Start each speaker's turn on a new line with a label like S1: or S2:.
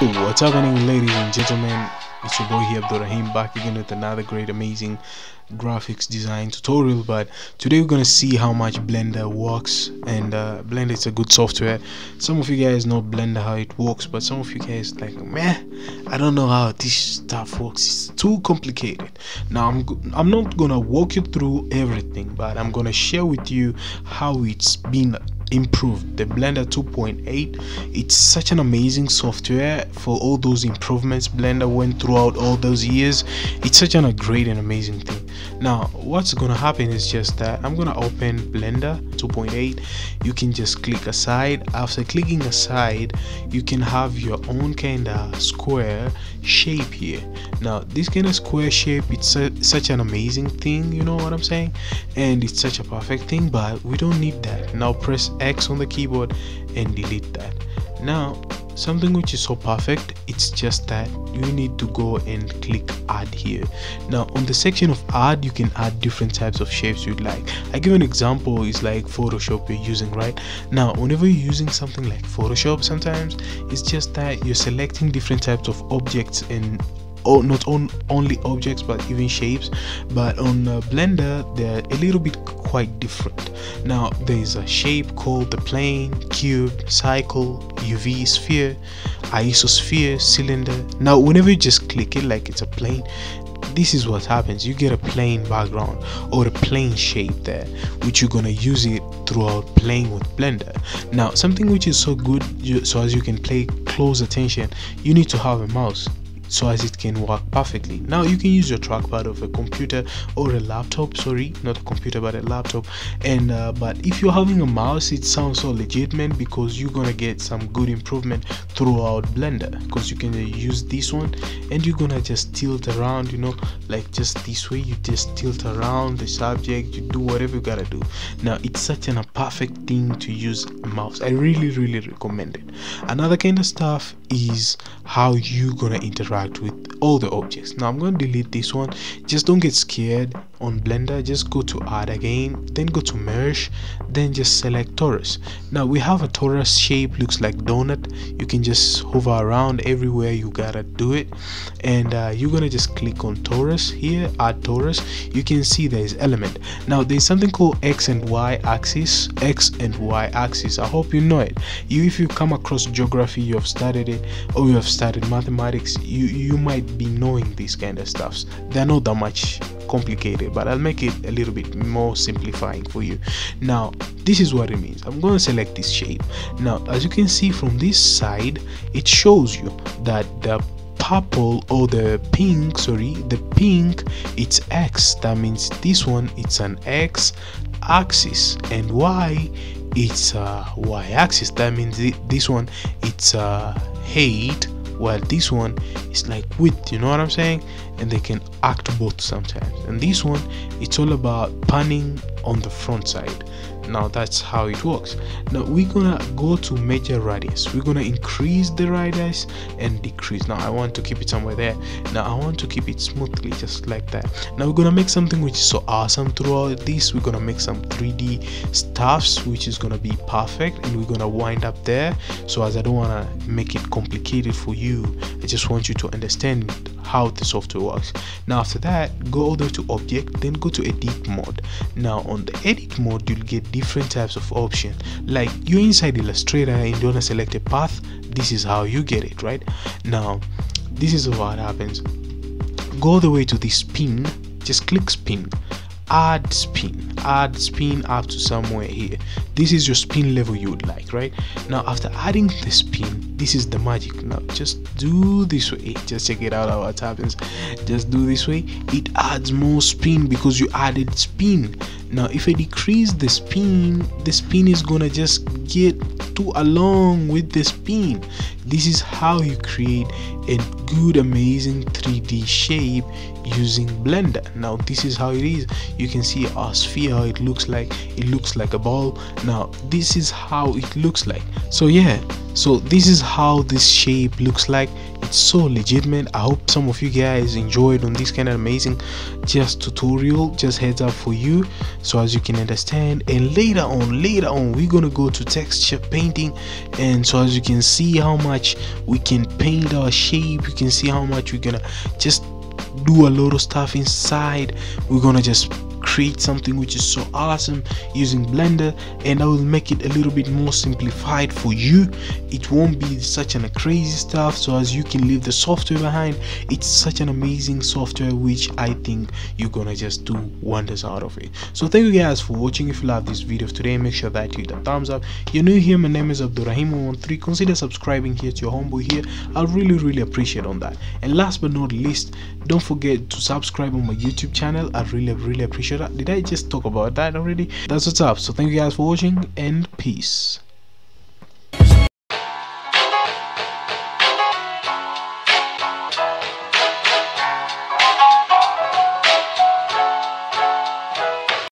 S1: What's happening, ladies and gentlemen? It's your boy here, Abdurrahim, back again with another great, amazing graphics design tutorial. But today we're gonna see how much Blender works, and Blender is a good software. Some of you guys know Blender, how it works, but some of you guys like, meh, I don't know how this stuff works. It's too complicated. Now I'm not gonna walk you through everything, but I'm gonna share with you how it's been improved. The Blender 2.8, it's such an amazing software for all those improvements Blender went throughout all those years. It's such a great and amazing thing. Now what's gonna happen is just that I'm gonna open Blender 2.8. you can just click aside. After clicking aside, you can have your own kind of square shape here. Now this kind of square shape, it's such an amazing thing, you know what I'm saying, and it's such a perfect thing, but we don't need that. Now press X on the keyboard and delete that. Now something which is so perfect, it's just that you need to go and click add here. Now on the section of add, you can add different types of shapes you'd like. I give an example, is like Photoshop you're using, right? Now whenever you're using something like Photoshop, sometimes it's just that you're selecting different types of objects, and not only objects but even shapes. But on Blender, they're a little bit quite different. Now there is a shape called the plane, cube, cycle, UV, sphere, isosphere, cylinder. Now whenever you just click it like it's a plane, this is what happens. You get a plain background or a plain shape there, which you're gonna use it throughout playing with Blender. Now something which is so good, so as you can pay close attention, you need to have a mouse so as it can work perfectly. Now you can use your trackpad of a computer or a laptop, sorry, not a computer but a laptop, and but if you're having a mouse, it sounds so legitimate because you're gonna get some good improvement throughout Blender, because you can use this one and you're gonna just tilt around, you know, like just this way. You just tilt around the subject, you do whatever you gotta do. Now it's such a perfect thing to use a mouse. I really recommend it. Another kind of stuff is how you gonna interact with all the objects. Now I'm going to delete this one. Just don't get scared on Blender. Just go to add again, then go to mesh, then just select torus. Now we have a torus shape, looks like donut. You can just hover around everywhere you gotta do it, and you're gonna just click on torus here, add torus. You can see there is element. Now there's something called X and Y axis. I hope you know it. If you come across geography, you have studied it, or you have studied mathematics, you might be knowing these kind of stuffs. They're not that much complicated, but I'll make it a little bit more simplifying for you. Now this is what it means. I'm going to select this shape. Now as you can see from this side, it shows you that the purple or the pink, it's X. That means this one, it's an X axis, and Y, it's a Y axis. That means this one, it's height, while this one is like width, you know what I'm saying, and they can act both sometimes. And this one, it's all about panning on the front side. Now that's how it works. Now we're gonna go to measure radius. We're gonna increase the radius and decrease. Now I want to keep it somewhere there. Now I want to keep it smoothly, just like that. Now we're gonna make something which is so awesome throughout this. We're gonna make some 3D stuffs which is gonna be perfect, and we're gonna wind up there. So as I don't want to make it complicated for you, I just want you to understand how the software works. Now after that, go all the way to object, then go to edit mode. Now on the edit mode, you'll get different types of options. Like you're inside Illustrator and you want to select a path, this is how you get it, right? Now this is what happens. Go all the way to the spin, just click spin, add spin up to somewhere here. This is your spin level you would like, right? Now after adding the spin, this is the magic. Now just do this way, just check it out how it happens. Just do this way, it adds more spin because you added spin. Now if I decrease the spin is gonna just get too along with the spin. This is how you create a good, amazing 3D shape using Blender. Now this is how it is. You can see our sphere, how it looks like. It looks like a ball. Now this is how it looks like. So yeah, So this is how this shape looks like. It's so legitimate. I hope some of you guys enjoyed on this kind of amazing just tutorial, just heads up for you, so as you can understand. And later on we're gonna go to texture painting, and so as you can see how much we can paint our shape, you can see how much we're gonna just do a lot of stuff inside. We're gonna just create something which is so awesome using Blender, and I will make it a little bit more simplified for you. It won't be such a crazy stuff, so as you can leave the software behind. It's such an amazing software which I think you're gonna just do wonders out of it. So thank you guys for watching. If you love this video today, make sure that you hit the thumbs up. You're new here, my name is Abdurrahim113. Consider subscribing here to your homeboy here. I'll really appreciate on that. And last but not least, don't forget to subscribe on my YouTube channel. I really appreciate that. Did I just talk about that already? That's what's up. So thank you guys for watching, and peace.